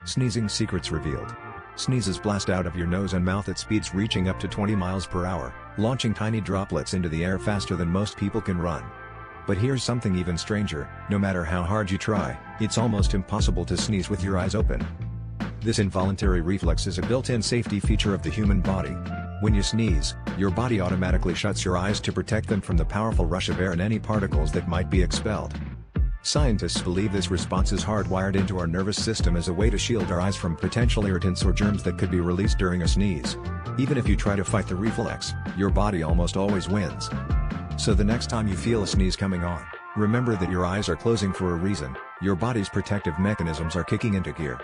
Sneezing secrets revealed. Sneezes blast out of your nose and mouth at speeds reaching up to 20 miles per hour, launching tiny droplets into the air faster than most people can run. But here's something even stranger: no matter how hard you try, it's almost impossible to sneeze with your eyes open. This involuntary reflex is a built-in safety feature of the human body. When you sneeze, your body automatically shuts your eyes to protect them from the powerful rush of air and any particles that might be expelled. Scientists believe this response is hardwired into our nervous system as a way to shield our eyes from potential irritants or germs that could be released during a sneeze. Even if you try to fight the reflex, your body almost always wins. So the next time you feel a sneeze coming on, remember that your eyes are closing for a reason. Your body's protective mechanisms are kicking into gear.